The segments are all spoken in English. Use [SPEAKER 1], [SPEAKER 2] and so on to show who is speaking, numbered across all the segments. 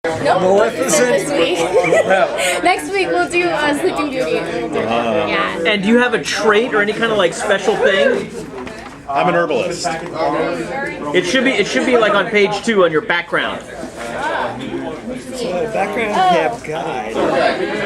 [SPEAKER 1] Nope.
[SPEAKER 2] Maleficent?
[SPEAKER 1] This week. Next week we'll do Sleeping Beauty. Yeah.
[SPEAKER 3] And do you have a trait or any kind of like special thing?
[SPEAKER 4] I'm an herbalist.
[SPEAKER 3] It should be like on page 2 on your background.
[SPEAKER 2] Background tab guide.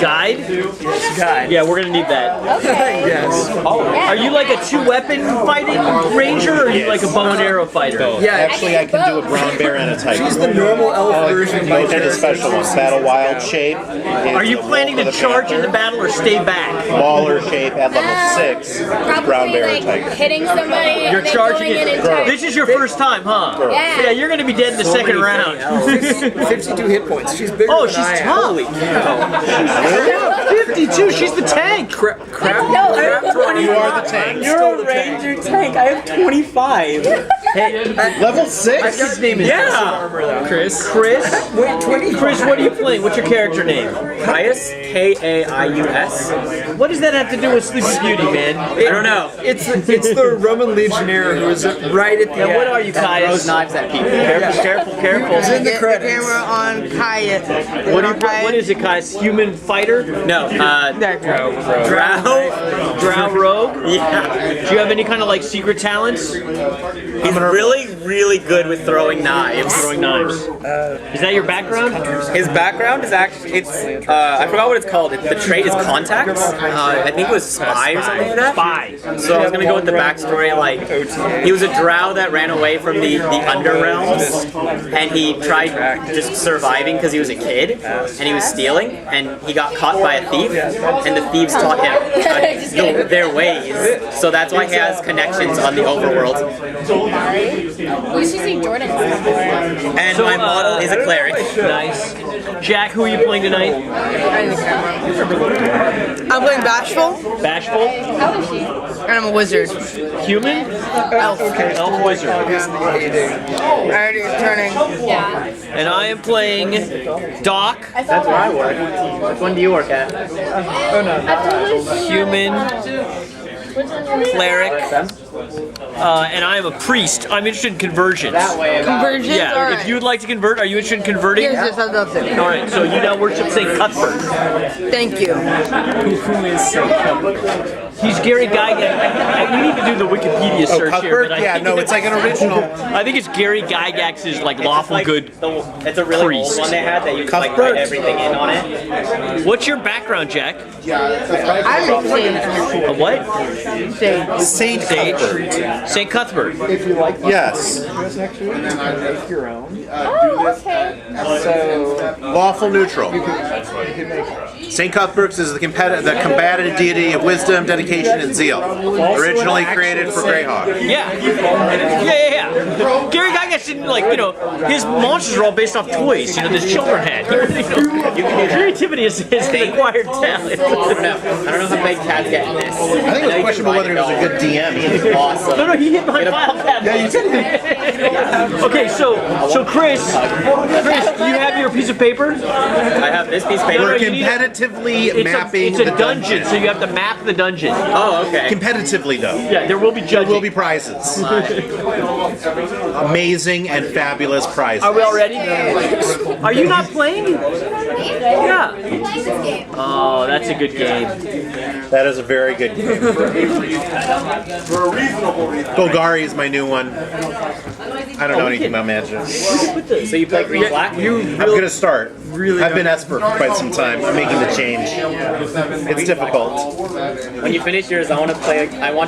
[SPEAKER 3] Guide?
[SPEAKER 2] Yes, guide.
[SPEAKER 3] Yeah, we're gonna need that.
[SPEAKER 1] Okay.
[SPEAKER 2] Yes.
[SPEAKER 3] Are you like a 2-weapon fighting ranger, or are you like a bow and arrow fighter?
[SPEAKER 2] Yeah.
[SPEAKER 4] Actually, I can do a brown bear and a tiger.
[SPEAKER 2] She's the normal elf version of my
[SPEAKER 4] And a special one, battle wild shape.
[SPEAKER 3] Are you planning to charge into battle or stay back?
[SPEAKER 4] Baller shape at level 6, brown
[SPEAKER 1] Probably
[SPEAKER 4] bear and
[SPEAKER 1] like
[SPEAKER 4] tiger.
[SPEAKER 1] hitting somebody.
[SPEAKER 3] You're
[SPEAKER 1] and then
[SPEAKER 3] charging
[SPEAKER 1] going in
[SPEAKER 3] it.
[SPEAKER 1] and charging.
[SPEAKER 3] This is your first time, huh?
[SPEAKER 1] Yeah.
[SPEAKER 3] Yeah, you're gonna be dead in the second round.
[SPEAKER 2] 52 hit points. She's bigger
[SPEAKER 3] Oh,
[SPEAKER 2] than
[SPEAKER 3] she's
[SPEAKER 2] I am.
[SPEAKER 3] tough. Holy cow. 52, she's the tank.
[SPEAKER 2] Crap.
[SPEAKER 1] No,
[SPEAKER 2] Crap 20.
[SPEAKER 4] You are the tank.
[SPEAKER 2] You're a ranger tank. I have 25.
[SPEAKER 4] Level 6?
[SPEAKER 3] His name is
[SPEAKER 2] Armor though.
[SPEAKER 3] Chris.
[SPEAKER 2] Wait, 20.
[SPEAKER 3] Chris, what are you playing? What's your character name?
[SPEAKER 5] Caius, K-A-I-U-S.
[SPEAKER 3] What does that have to do with Sleeping Beauty, man?
[SPEAKER 5] I don't know.
[SPEAKER 2] It's the Roman legionnaire who was right at the end.
[SPEAKER 3] What are you,
[SPEAKER 5] Throws
[SPEAKER 3] Caius?
[SPEAKER 5] knives at people.
[SPEAKER 3] Careful.
[SPEAKER 2] It's in the
[SPEAKER 6] Get the
[SPEAKER 2] credits.
[SPEAKER 6] camera on Kaya.
[SPEAKER 3] What is it, Caius? Human fighter?
[SPEAKER 5] No,
[SPEAKER 3] Drow rogue?
[SPEAKER 5] Yeah.
[SPEAKER 3] Do you have any kind of like secret talents?
[SPEAKER 5] He's really, really good with throwing knives.
[SPEAKER 3] Throwing knives. Is that your background?
[SPEAKER 5] His background is actually, I forgot what it's called. The trait is contacts. I think it was spy or something like that.
[SPEAKER 3] Spy.
[SPEAKER 5] So I was gonna go with the backstory, like, he was a drow that ran away from the underrealms, and he tried just surviving because he was a kid, and he was stealing, and he got caught by a thief, and the thieves taught him their ways. So that's why he has connections on the overworld.
[SPEAKER 1] You should see Jordan before.
[SPEAKER 5] And my model is a cleric.
[SPEAKER 3] Nice. Jack, who are you playing tonight?
[SPEAKER 6] I'm playing Bashful,
[SPEAKER 3] Bashful?
[SPEAKER 1] How is she?
[SPEAKER 6] and I'm a wizard.
[SPEAKER 3] Human?
[SPEAKER 6] Elf.
[SPEAKER 3] Elf wizard.
[SPEAKER 6] Already turning.
[SPEAKER 1] Yeah.
[SPEAKER 3] And I am playing Doc,
[SPEAKER 5] That's where I work. Which one do you work at?
[SPEAKER 3] human, cleric, and I am a priest. I'm interested in conversions.
[SPEAKER 5] That way.
[SPEAKER 6] Conversions?
[SPEAKER 3] Yeah,
[SPEAKER 6] Alright.
[SPEAKER 3] if you'd like to convert, are you interested in converting?
[SPEAKER 6] Yes, I'd love to.
[SPEAKER 3] All right, so you now worship St. Cuthbert.
[SPEAKER 6] Thank you.
[SPEAKER 2] Who is St. Cuthbert?
[SPEAKER 3] He's Gary Gygax. We need to do the Wikipedia search here.
[SPEAKER 4] Cuthbert?
[SPEAKER 3] But I
[SPEAKER 4] Yeah,
[SPEAKER 3] think
[SPEAKER 4] no, it's like an original.
[SPEAKER 3] I think it's Gary Gygax's like lawful good.
[SPEAKER 5] It's a really
[SPEAKER 3] priest.
[SPEAKER 5] old one they had that you could like
[SPEAKER 4] Cuthbert.
[SPEAKER 5] write everything in on it.
[SPEAKER 3] What's your background, Jack?
[SPEAKER 6] I'm a
[SPEAKER 3] A what?
[SPEAKER 6] sage.
[SPEAKER 4] Saint Cuthbert.
[SPEAKER 3] St. Cuthbert.
[SPEAKER 4] Yes.
[SPEAKER 2] Make your own.
[SPEAKER 1] Oh, okay.
[SPEAKER 2] So
[SPEAKER 4] Lawful neutral. Saint Cuthbert is the combative deity of wisdom, dedication, and zeal. Originally created for Greyhawk.
[SPEAKER 3] Yeah. Gary Gygax didn't his monsters are all based off toys. This children had. Creativity is an acquired talent.
[SPEAKER 5] I don't know how big Cat's getting this.
[SPEAKER 4] I think it was questionable whether he was a good DM.
[SPEAKER 5] He's awesome.
[SPEAKER 3] No, he hit my file cabinet. Yeah, you did. Okay, so Chris, you have your piece of paper.
[SPEAKER 5] I have this piece of paper.
[SPEAKER 4] We're
[SPEAKER 3] you need a-
[SPEAKER 4] competitively mapping
[SPEAKER 3] It's a
[SPEAKER 4] the
[SPEAKER 3] dungeon, so you have to map the dungeon.
[SPEAKER 5] Oh, okay.
[SPEAKER 4] Competitively, though.
[SPEAKER 3] Yeah, there will be
[SPEAKER 4] There
[SPEAKER 3] judging.
[SPEAKER 4] will be prizes. Amazing and fabulous prizes.
[SPEAKER 3] Are we all ready? Are you not playing? Yeah. Oh, that's a good game.
[SPEAKER 4] That is a very good game. Golgari is my new one. I don't know anything about magic.
[SPEAKER 5] So you play green black?
[SPEAKER 4] I'm gonna start. I've been Esper for quite some time. I'm making the change. It's difficult.
[SPEAKER 5] When you finish yours, I want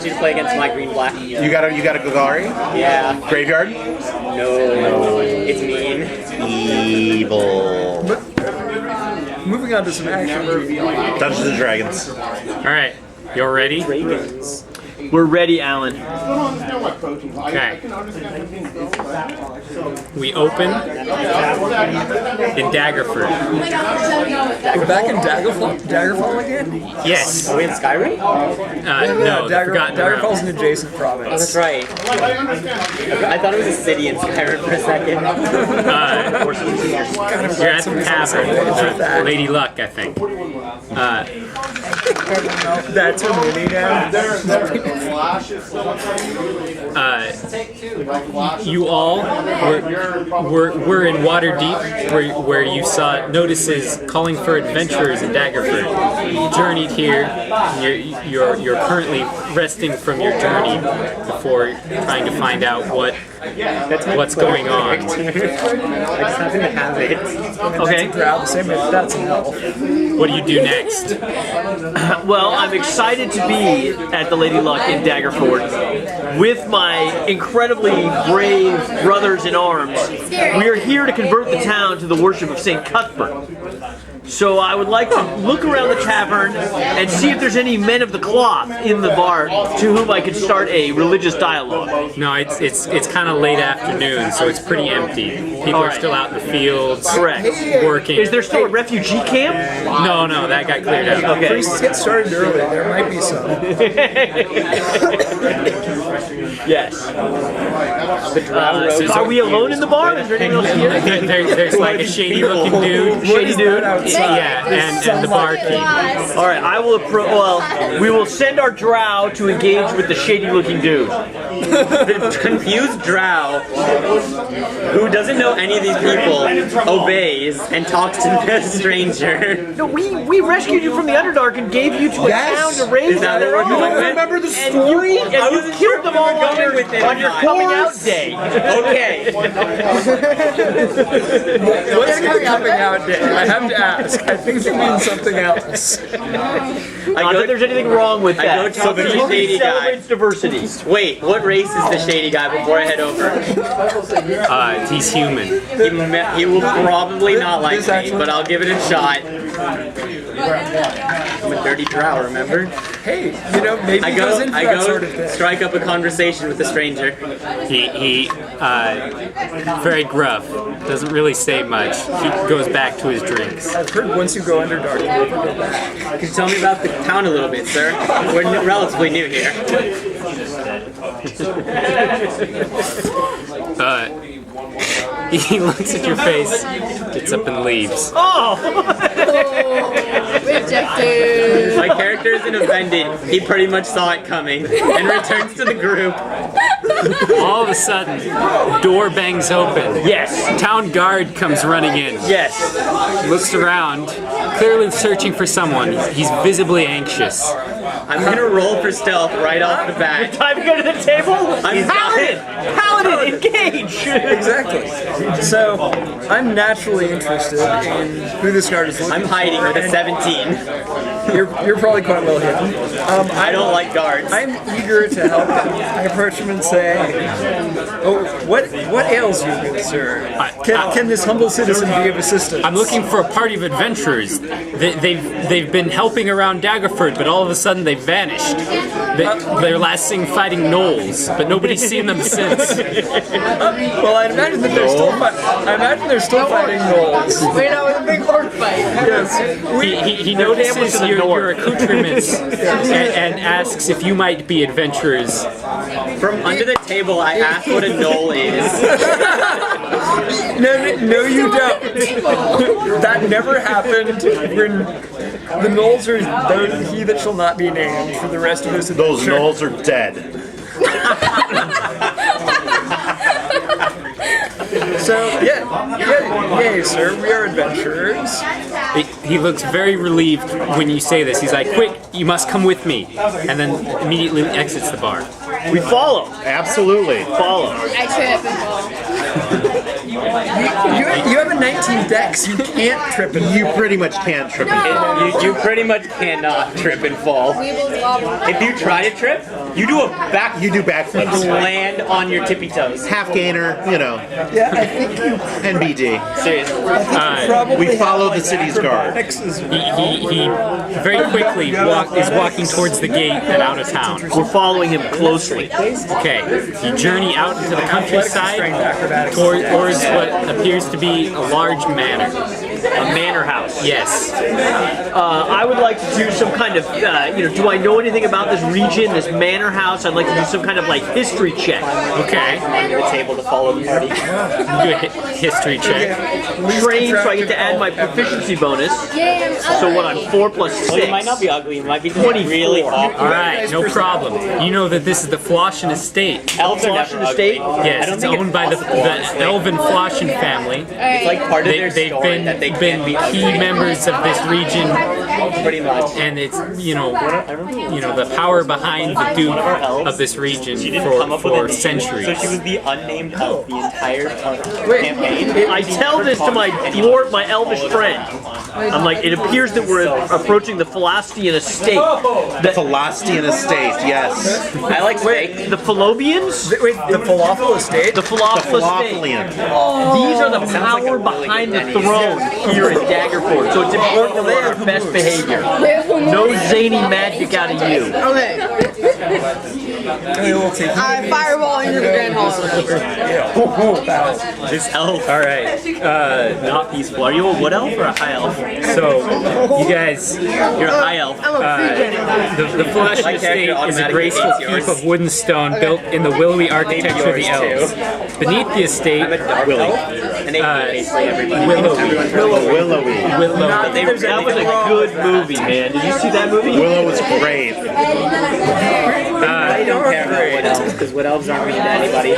[SPEAKER 5] you to play against my green black.
[SPEAKER 4] You got a Golgari?
[SPEAKER 5] Yeah.
[SPEAKER 4] Graveyard?
[SPEAKER 5] No. It's mean.
[SPEAKER 4] Evil.
[SPEAKER 2] moving on to some action TV.
[SPEAKER 4] Dungeons and Dragons.
[SPEAKER 7] All right, you're ready?
[SPEAKER 3] We're ready, Alan.
[SPEAKER 7] Okay. We open in Daggerford.
[SPEAKER 2] We're back in Daggerfall again?
[SPEAKER 7] Yes.
[SPEAKER 5] Are we in Skyrim?
[SPEAKER 7] No, the Forgotten
[SPEAKER 2] Daggerfall's
[SPEAKER 7] Realms.
[SPEAKER 2] an adjacent province.
[SPEAKER 5] Oh, that's right. I thought it was a city in Skyrim for a second.
[SPEAKER 7] You're at the tavern. Lady Luck, I think.
[SPEAKER 2] That's her movie now.
[SPEAKER 7] You all all, we're in Waterdeep, where you saw notices calling for adventurers in Daggerford. You journeyed here. You're currently resting from your journey before trying to find out what's going on.
[SPEAKER 5] I just happen to have it.
[SPEAKER 3] Okay.
[SPEAKER 2] That's an elf.
[SPEAKER 7] What do you do next?
[SPEAKER 3] Well, I'm excited to be at the Lady Luck in Daggerford with my incredibly brave brothers in arms. We are here to convert the town to the worship of St. Cuthbert. So I would like to look around the tavern and see if there's any men of the cloth in the bar to whom I could start a religious dialogue.
[SPEAKER 7] No, it's kind of late afternoon, so it's pretty empty. People are still out in the fields,
[SPEAKER 3] Correct.
[SPEAKER 7] working.
[SPEAKER 3] Is there still a refugee camp?
[SPEAKER 7] No, that got cleared out.
[SPEAKER 3] Okay.
[SPEAKER 2] Priests get started early. There might be some.
[SPEAKER 3] Yes. Are we alone in the bar? Is there anyone else here?
[SPEAKER 7] There's like a shady looking dude.
[SPEAKER 3] Shady dude.
[SPEAKER 7] Yeah, and the barkeep.
[SPEAKER 3] All right, I will we will send our drow to engage with the shady-looking dude.
[SPEAKER 5] The confused drow, who doesn't know any of these people, obeys and talks to the stranger.
[SPEAKER 3] No, we rescued you from the Underdark and gave you to a town to raise
[SPEAKER 5] Is that
[SPEAKER 3] them.
[SPEAKER 5] what we're going with?
[SPEAKER 2] Remember the
[SPEAKER 3] And
[SPEAKER 2] story?
[SPEAKER 3] you killed them all on your coming out day.
[SPEAKER 5] Okay.
[SPEAKER 2] What's the coming out day? I have to ask. I think it means something else.
[SPEAKER 3] Not that there's anything wrong with that.
[SPEAKER 5] go talk to the
[SPEAKER 3] Something
[SPEAKER 5] shady guy.
[SPEAKER 3] celebrates diversity.
[SPEAKER 5] Wait, what race is the shady guy before I head over?
[SPEAKER 7] He's human.
[SPEAKER 5] He will probably not like me, but I'll give it a shot. I'm a dirty drow, remember?
[SPEAKER 2] Hey, maybe he goes in for that sort of thing.
[SPEAKER 5] Strike up a conversation with the stranger.
[SPEAKER 7] He very gruff. Doesn't really say much. He goes back to his drinks.
[SPEAKER 2] I've heard once you go Underdark, you never go back.
[SPEAKER 5] Could you tell me about the town a little bit, sir? We're relatively new here.
[SPEAKER 7] He looks at your face, gets up and leaves.
[SPEAKER 1] Rejected.
[SPEAKER 5] My character isn't offended. He pretty much saw it coming and returns to the group.
[SPEAKER 7] All of a sudden, door bangs open.
[SPEAKER 3] Yes.
[SPEAKER 7] Town guard comes running in.
[SPEAKER 3] Yes.
[SPEAKER 7] Looks around, clearly searching for someone. He's visibly anxious.
[SPEAKER 5] I'm gonna roll for stealth right off the bat.
[SPEAKER 3] Time to go to the table. Paladin, engage.
[SPEAKER 2] Exactly. So, I'm naturally interested in who this guard is looking
[SPEAKER 5] I'm hiding with a 17.
[SPEAKER 2] You're probably quite well hidden.
[SPEAKER 5] I don't like guards.
[SPEAKER 2] I'm eager to help him. I approach him and say, "Oh, what ails you, good sir? Can this humble citizen be of assistance?"
[SPEAKER 7] I'm looking for a party of adventurers. They've been helping around Daggerford, but all of a sudden they've vanished. They're last seen fighting gnolls, but nobody's seen them since.
[SPEAKER 2] Well, I imagine that they're still fighting gnolls.
[SPEAKER 1] Wait out with a big orc fight.
[SPEAKER 2] Yes.
[SPEAKER 7] He notices your accoutrements and asks if you might be adventurers.
[SPEAKER 5] From under the table, I asked what a gnoll is.
[SPEAKER 2] No, you don't. That never happened. When the gnolls are he that shall not be named for the rest of this adventure.
[SPEAKER 4] Those gnolls are dead.
[SPEAKER 2] So, yay, sir, we are adventurers.
[SPEAKER 7] He looks very relieved when you say this. He's like, "Quick, you must come with me," and then immediately exits the bar.
[SPEAKER 3] We follow.
[SPEAKER 4] Absolutely.
[SPEAKER 3] Follow.
[SPEAKER 1] I trip and fall.
[SPEAKER 2] You have a 19 dex, you can't trip and
[SPEAKER 4] You pretty much can't trip and fall.
[SPEAKER 5] You pretty much cannot trip and fall.
[SPEAKER 1] Weebles wobble.
[SPEAKER 5] If you try to trip, you do
[SPEAKER 4] You do backflips.
[SPEAKER 5] land on your tippy toes.
[SPEAKER 4] Half gainer,
[SPEAKER 2] Yeah, I think you
[SPEAKER 4] NBD.
[SPEAKER 5] Seriously.
[SPEAKER 2] probably
[SPEAKER 4] We follow the city's guard.
[SPEAKER 7] He very quickly is walking towards the gate and out of town.
[SPEAKER 3] We're following him closely.
[SPEAKER 7] Okay, you journey out into the countryside towards what appears to be a large manor.
[SPEAKER 3] manor house.
[SPEAKER 7] Yes.
[SPEAKER 3] I would like to do some kind of, do I know anything about this region, this manor house? I'd like to do some kind of like history check.
[SPEAKER 7] Okay.
[SPEAKER 5] The table to follow the party.
[SPEAKER 7] Do a history check.
[SPEAKER 3] Train, so I get to add my proficiency bonus. So what, I'm 4 plus 6.
[SPEAKER 5] Well, you might not be ugly. You might be just really awkward.
[SPEAKER 7] All right, no problem. You know that this is the Floshin estate.
[SPEAKER 5] Elves are never ugly.
[SPEAKER 7] Yes, it's owned by the Elven Floshin family.
[SPEAKER 5] It's like part of their
[SPEAKER 7] They've
[SPEAKER 5] story that they can't be
[SPEAKER 7] key
[SPEAKER 5] ugly.
[SPEAKER 7] members of this region,
[SPEAKER 5] Pretty much.
[SPEAKER 7] and it's the power behind the Duke of this region for centuries.
[SPEAKER 5] So she was the unnamed elf the entire campaign.
[SPEAKER 3] I tell this to my dwarf, my elvish friend. I'm like, it appears that we're approaching the Phalastian estate.
[SPEAKER 4] The Phalastian estate, yes.
[SPEAKER 5] I like steak.
[SPEAKER 3] The Phalobians?
[SPEAKER 2] Wait, the falafel estate?
[SPEAKER 3] The falafel estate.
[SPEAKER 4] Falafelian.
[SPEAKER 3] These are the power behind the throne here in Daggerford, so it's important that we're on our best behavior. No zany magic out of you.
[SPEAKER 6] Okay. I fireball into the Grand Hall.
[SPEAKER 5] This elf.
[SPEAKER 7] All right.
[SPEAKER 5] Not peaceful. Are you a wood elf or a high elf?
[SPEAKER 7] So, you guys,
[SPEAKER 5] You're a high elf.
[SPEAKER 7] the Floshin
[SPEAKER 5] My
[SPEAKER 7] estate
[SPEAKER 5] character
[SPEAKER 7] is a
[SPEAKER 5] automatically
[SPEAKER 7] graceful
[SPEAKER 5] hates
[SPEAKER 7] heap
[SPEAKER 5] yours.
[SPEAKER 7] of wood and stone built in the willowy architecture of the
[SPEAKER 5] yours,
[SPEAKER 7] elves. Beneath the estate,
[SPEAKER 5] I'm a dark elf. And they basically everybody.
[SPEAKER 4] Willowy.
[SPEAKER 3] That was a good movie, man. Did you see that movie?
[SPEAKER 4] Willow was great.
[SPEAKER 5] I don't care about wood elves because wood elves aren't mean to anybody.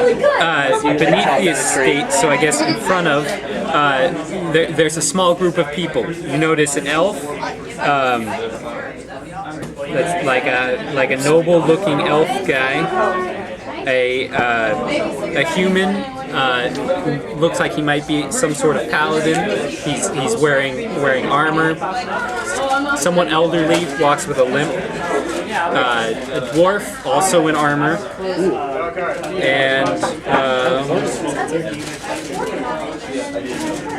[SPEAKER 7] beneath the estate, so I guess in front of, there's a small group of people. You notice an elf, that's like a noble-looking elf guy. A human looks like he might be some sort of paladin. He's wearing armor. Someone elderly walks with a limp. A dwarf also in armor. And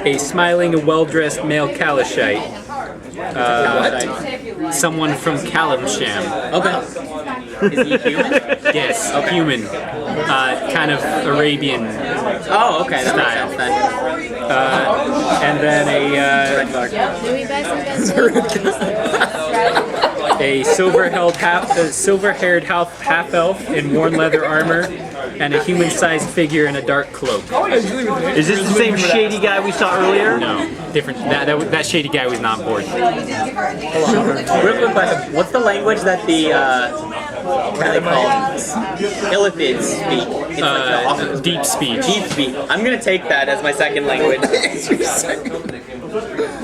[SPEAKER 7] a smiling and well-dressed male Kalashite. Someone from Kalimsham.
[SPEAKER 5] Okay. Is he human?
[SPEAKER 7] Yes, human. Kind of Arabian
[SPEAKER 5] Oh, okay. That
[SPEAKER 7] style.
[SPEAKER 5] makes sense then.
[SPEAKER 7] And then a silver-haired half elf in worn leather armor, and a human-sized figure in a dark cloak.
[SPEAKER 3] Is this the same shady guy we saw earlier?
[SPEAKER 7] No, different. That shady guy was not bored.
[SPEAKER 5] Real quick question. What's the language that the what are they called? Illithids speak? It's like the
[SPEAKER 7] Deep speech.
[SPEAKER 5] deep speak. I'm gonna take that as my second language.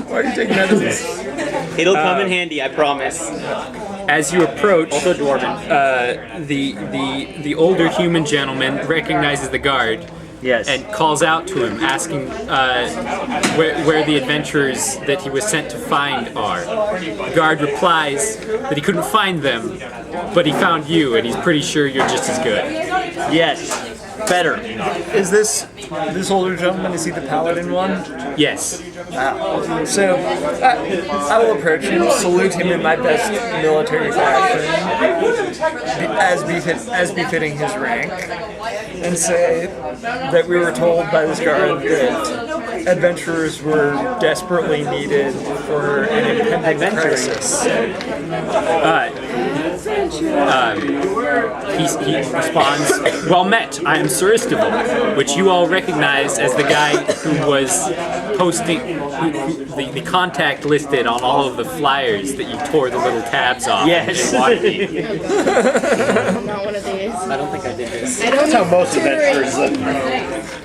[SPEAKER 2] Why are you taking that as this?
[SPEAKER 5] It'll come in handy, I promise.
[SPEAKER 7] As you approach,
[SPEAKER 5] Also dwarven.
[SPEAKER 7] the older human gentleman recognizes the guard.
[SPEAKER 3] Yes.
[SPEAKER 7] And calls out to him, asking where the adventurers that he was sent to find are. The guard replies that he couldn't find them, but he found you, and he's pretty sure you're just as good.
[SPEAKER 3] Yes. Better.
[SPEAKER 2] Is this older gentleman? Is he the paladin one?
[SPEAKER 7] Yes.
[SPEAKER 2] So I will approach him, salute him in my best military fashion, as befitting his rank, and say that we were told by this guard that adventurers were desperately needed for an impending crisis.
[SPEAKER 7] He responds, "Well met, I am Sir Istival," which you all recognize as the guy who was posting the contact listed on all of the flyers that you tore the little tabs off.
[SPEAKER 3] Yes.
[SPEAKER 1] Not one of these.
[SPEAKER 5] I don't think I did this.
[SPEAKER 1] I don't
[SPEAKER 4] That's how most
[SPEAKER 1] tutoring.
[SPEAKER 4] adventurers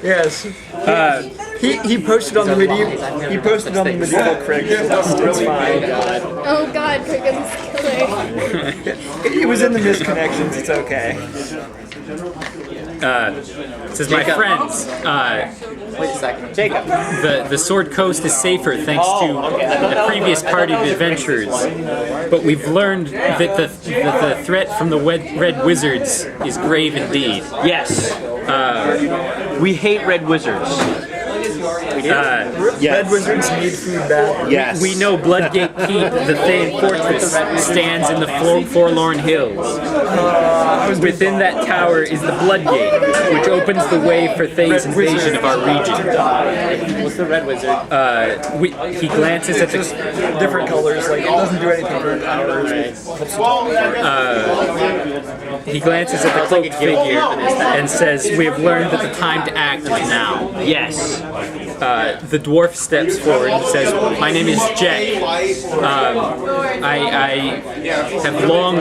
[SPEAKER 2] Yes. He posted on the medieval. He posted on the medieval Craigslist. It's fine.
[SPEAKER 1] Oh God, Cricket's killer.
[SPEAKER 2] It was in the misconnections. It's okay.
[SPEAKER 7] It says, "My
[SPEAKER 5] Jacob.
[SPEAKER 7] friends,
[SPEAKER 5] Wait a second. Jacob.
[SPEAKER 7] the Sword Coast is safer thanks to the previous party of adventurers, but we've learned that the threat from the Red Wizards is grave indeed.
[SPEAKER 3] Yes. We hate Red Wizards.
[SPEAKER 2] Red Wizards need food badly.
[SPEAKER 4] Yes.
[SPEAKER 7] We know Bloodgate Keep, the Thayan fortress, stands in the Forlorn Hills. Within that tower is the Bloodgate, which opens the way for Thay's invasion of our region.
[SPEAKER 5] What's the Red Wizard?
[SPEAKER 7] He glances at the
[SPEAKER 2] Different colors, like it doesn't do anything for powers.
[SPEAKER 7] he glances at the cloaked figure and says, "We have learned that the time to act is now."
[SPEAKER 3] Yes.
[SPEAKER 7] The dwarf steps forward and says, "My name is Jack. I have long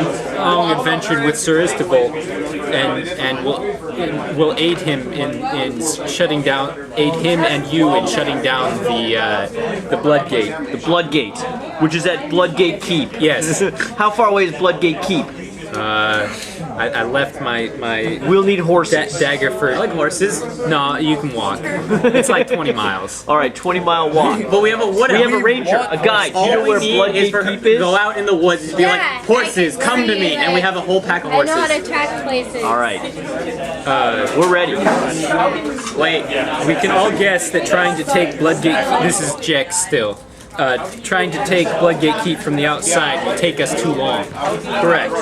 [SPEAKER 7] adventured with Sir Istable, and will aid him in shutting down, aid him and you in shutting down the Bloodgate."
[SPEAKER 3] The Bloodgate, which is at Bloodgate Keep.
[SPEAKER 7] Yes.
[SPEAKER 3] How far away is Bloodgate Keep?
[SPEAKER 7] I left my
[SPEAKER 3] We'll need horses.
[SPEAKER 7] Daggerford.
[SPEAKER 5] I like horses.
[SPEAKER 7] No, you can walk. It's like 20 miles.
[SPEAKER 3] All right, 20-mile walk.
[SPEAKER 5] But we have a wood.
[SPEAKER 3] We have a ranger, a guide. Do you know where Bloodgate Keep is?
[SPEAKER 5] Go out in the woods and be like,
[SPEAKER 1] Yeah,
[SPEAKER 5] horses,
[SPEAKER 1] I
[SPEAKER 5] come to
[SPEAKER 1] can
[SPEAKER 5] me, and we have a whole pack of
[SPEAKER 1] I know how to
[SPEAKER 5] horses.
[SPEAKER 1] track places.
[SPEAKER 3] All right. We're ready.
[SPEAKER 5] Wait,
[SPEAKER 7] We can all guess that trying to take Bloodgate. This is Jack still. Trying to take Bloodgate Keep from the outside will take us too long.
[SPEAKER 3] Correct.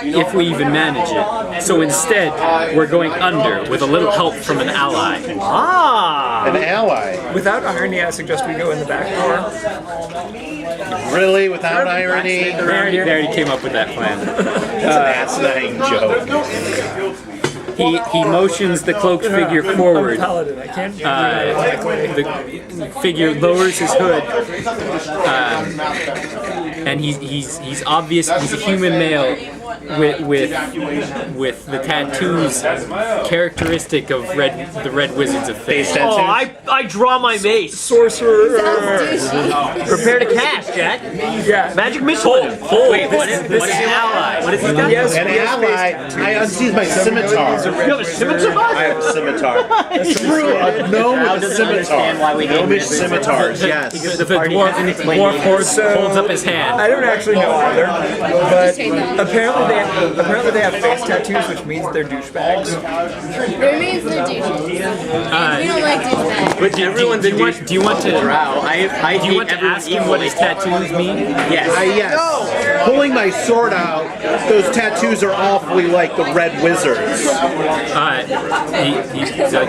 [SPEAKER 7] If we even manage it. So instead, we're going under with a little help from an ally.
[SPEAKER 3] Ah.
[SPEAKER 4] An ally.
[SPEAKER 2] Without irony, I suggest we go in the back door.
[SPEAKER 4] Really? Without irony?
[SPEAKER 7] They already came up with that plan.
[SPEAKER 4] It's an asinine joke.
[SPEAKER 7] He motions the cloaked figure forward.
[SPEAKER 2] Paladin, I can't.
[SPEAKER 7] The figure lowers his hood, and he's obvious. He's a human male with the tattoos characteristic of the Red Wizards of Thay.
[SPEAKER 3] Oh, I draw my mace.
[SPEAKER 2] Sorcerer.
[SPEAKER 1] Sounds douchey.
[SPEAKER 3] Prepare to cast, Jack.
[SPEAKER 2] Yeah.
[SPEAKER 3] Magic missile.
[SPEAKER 5] wait, what is an ally? What is he got?
[SPEAKER 2] Yes,
[SPEAKER 4] An ally. I unseize my scimitar.
[SPEAKER 3] You have a scimitar?
[SPEAKER 4] I have a scimitar. True, a gnome
[SPEAKER 5] Crowd
[SPEAKER 4] with a
[SPEAKER 5] doesn't understand why we
[SPEAKER 4] scimitar.
[SPEAKER 5] hate
[SPEAKER 4] Gnomish
[SPEAKER 5] Red Wizards.
[SPEAKER 4] scimitars, yes.
[SPEAKER 7] The dwarf holds up his hand.
[SPEAKER 2] I don't actually know either, but apparently they have face tattoos, which means they're douchebags.
[SPEAKER 1] It means they're douches. We don't like douchebags.
[SPEAKER 5] But everyone's a douche.
[SPEAKER 7] Do you want to?
[SPEAKER 5] Drow. I
[SPEAKER 7] Do you want to
[SPEAKER 5] hate everyone
[SPEAKER 7] ask him what
[SPEAKER 5] equally.
[SPEAKER 7] his tattoos mean?
[SPEAKER 5] Yes.
[SPEAKER 4] Yes. Pulling my sword out, those tattoos are awfully like the Red Wizards.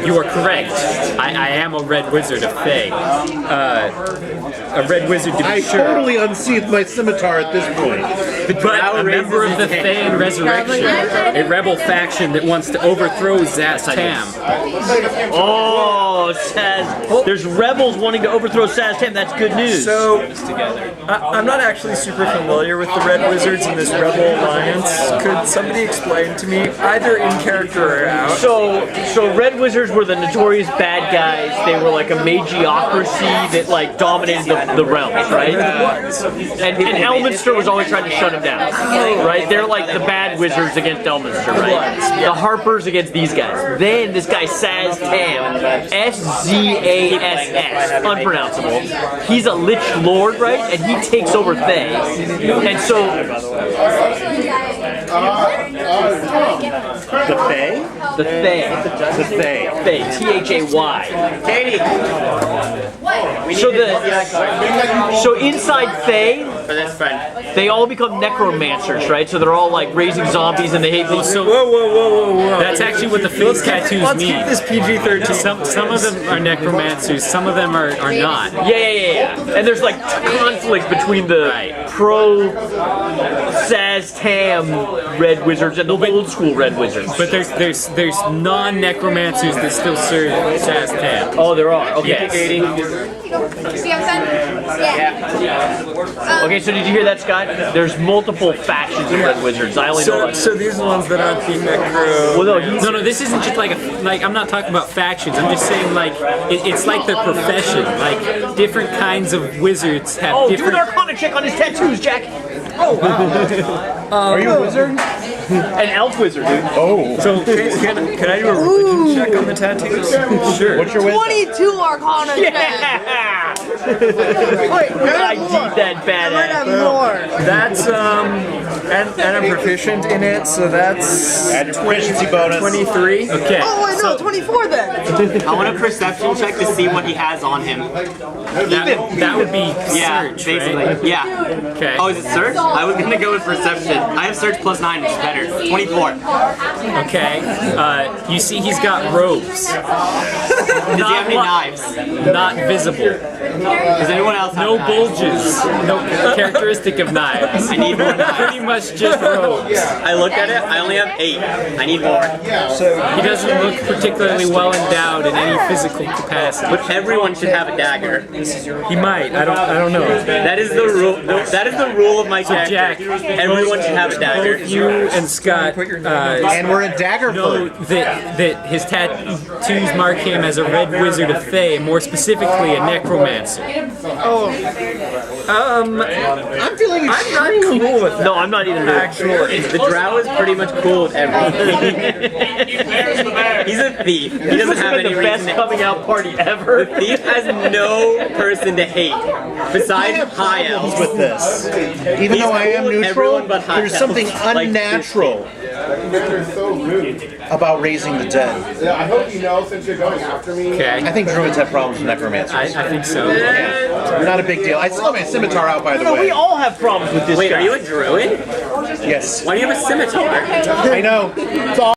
[SPEAKER 7] You are correct. I am a Red Wizard of Thay. A Red Wizard to be
[SPEAKER 4] I
[SPEAKER 7] sure.
[SPEAKER 4] totally unsheathed my scimitar at this point.
[SPEAKER 7] But a member of the Thayan Resurrection, a rebel faction that wants to overthrow Zaz Tam.
[SPEAKER 3] Oh, Saz. There's rebels wanting to overthrow Saz Tam. That's good news.
[SPEAKER 2] So, I'm not actually super familiar with the Red Wizards in this Rebel Alliance. Could somebody explain to me, either in character or out?
[SPEAKER 3] So Red Wizards were the notorious bad guys. They were like a magiocracy that like dominated the realms, right? And Elminster was always trying to shut them down, right? They're like the bad wizards against Elminster, right? The Harpers against these guys. Then this guy Saz Tam, Szass, unpronounceable. He's a Lich Lord, right? And he takes over Thay. And so
[SPEAKER 4] The Fae?
[SPEAKER 3] the Thay.
[SPEAKER 4] The Fae.
[SPEAKER 3] Thay, Thay.
[SPEAKER 5] Katie.
[SPEAKER 3] So inside Thay,
[SPEAKER 5] For this friend.
[SPEAKER 3] they all become necromancers, right? So they're all like raising zombies and they hate these.
[SPEAKER 7] So
[SPEAKER 2] Whoa.
[SPEAKER 7] that's actually what the face tattoos
[SPEAKER 2] Let's
[SPEAKER 7] mean.
[SPEAKER 2] keep this PG-13.
[SPEAKER 7] Some of them are necromancers, some of them are not.
[SPEAKER 3] Yeah. And there's like conflict between the pro Saz Tam Red Wizards and the old school Red Wizards.
[SPEAKER 7] But there's non-necromancers that still serve Zaz Tam.
[SPEAKER 3] Oh, there are. Okay.
[SPEAKER 7] Yes.
[SPEAKER 1] See what I'm saying? Yeah.
[SPEAKER 3] Okay, so did you hear that, Scott? There's multiple factions of Red Wizards. I only know like.
[SPEAKER 2] So these are the ones that aren't the necro.
[SPEAKER 3] Well, no,
[SPEAKER 7] No, this isn't just like I'm not talking about factions. I'm just saying like it's like their profession. Like different kinds of wizards have
[SPEAKER 3] Oh, do an
[SPEAKER 7] different.
[SPEAKER 3] Arcana check on his tattoos, Jack.
[SPEAKER 4] Are you a wizard?
[SPEAKER 3] An elf wizard, dude.
[SPEAKER 4] Oh.
[SPEAKER 2] So can I do a religion check on the tattoos? Sure.
[SPEAKER 4] What's your wisdom?
[SPEAKER 6] 22 Arcana check.
[SPEAKER 3] Yeah!
[SPEAKER 6] Wait,
[SPEAKER 3] I deep that
[SPEAKER 6] I might have
[SPEAKER 3] badass.
[SPEAKER 6] more.
[SPEAKER 2] That's and I'm proficient in it, so that's
[SPEAKER 4] Add your proficiency bonus.
[SPEAKER 2] 23.
[SPEAKER 7] Okay.
[SPEAKER 6] Oh wait, no, 24 then.
[SPEAKER 5] I want a perception check to see what he has on him.
[SPEAKER 7] That would be
[SPEAKER 5] Yeah,
[SPEAKER 7] search,
[SPEAKER 5] basically.
[SPEAKER 7] right?
[SPEAKER 5] Yeah.
[SPEAKER 7] Okay.
[SPEAKER 5] Oh, is it search? I was gonna go with perception. I have search plus 9, which is better. 24.
[SPEAKER 7] Okay. You see, he's got robes,
[SPEAKER 5] Does he have any knives?
[SPEAKER 7] not visible.
[SPEAKER 5] Does anyone else have
[SPEAKER 7] No
[SPEAKER 5] knives?
[SPEAKER 7] bulges. No characteristic of knives.
[SPEAKER 5] I need more knives.
[SPEAKER 7] Pretty much just robes.
[SPEAKER 5] I looked at it. I only have 8. I need more.
[SPEAKER 7] He doesn't look particularly well endowed in any physical capacity.
[SPEAKER 5] But everyone should have a dagger.
[SPEAKER 7] He might. I don't know.
[SPEAKER 5] That is the rule. That is the rule of my character.
[SPEAKER 7] Jack,
[SPEAKER 5] Everyone should have a dagger.
[SPEAKER 7] Both you and Scott
[SPEAKER 4] And we're in
[SPEAKER 7] know
[SPEAKER 4] Daggerford.
[SPEAKER 7] that his tattoos mark him as a Red Wizard of Thay, more specifically a necromancer.
[SPEAKER 4] I'm feeling
[SPEAKER 2] I'm not cool with that.
[SPEAKER 3] No, I'm not either.
[SPEAKER 2] Actually,
[SPEAKER 5] The drow is pretty much cool with everything. He's a thief. He doesn't
[SPEAKER 3] This
[SPEAKER 5] have
[SPEAKER 3] has been
[SPEAKER 5] any
[SPEAKER 3] the best
[SPEAKER 5] reason to.
[SPEAKER 3] coming out party ever.
[SPEAKER 5] Thief has no person to hate
[SPEAKER 4] I
[SPEAKER 5] besides
[SPEAKER 4] have
[SPEAKER 5] high
[SPEAKER 4] problems
[SPEAKER 5] elves.
[SPEAKER 4] with this. Even though I am
[SPEAKER 5] cool with
[SPEAKER 4] neutral,
[SPEAKER 5] everyone but high
[SPEAKER 4] there's something
[SPEAKER 5] elves, like
[SPEAKER 4] unnatural about raising the dead.
[SPEAKER 8] Yeah, I hope you know since you're going after me.
[SPEAKER 7] Okay.
[SPEAKER 4] I think druids have problems with necromancers.
[SPEAKER 7] I think so.
[SPEAKER 4] Not a big deal. I still have my scimitar out, by the
[SPEAKER 3] No,
[SPEAKER 4] way.
[SPEAKER 3] we all have problems with this
[SPEAKER 5] Wait,
[SPEAKER 3] guy.
[SPEAKER 5] are you a druid?
[SPEAKER 4] Yes.
[SPEAKER 5] Why do you have a scimitar?
[SPEAKER 4] I know.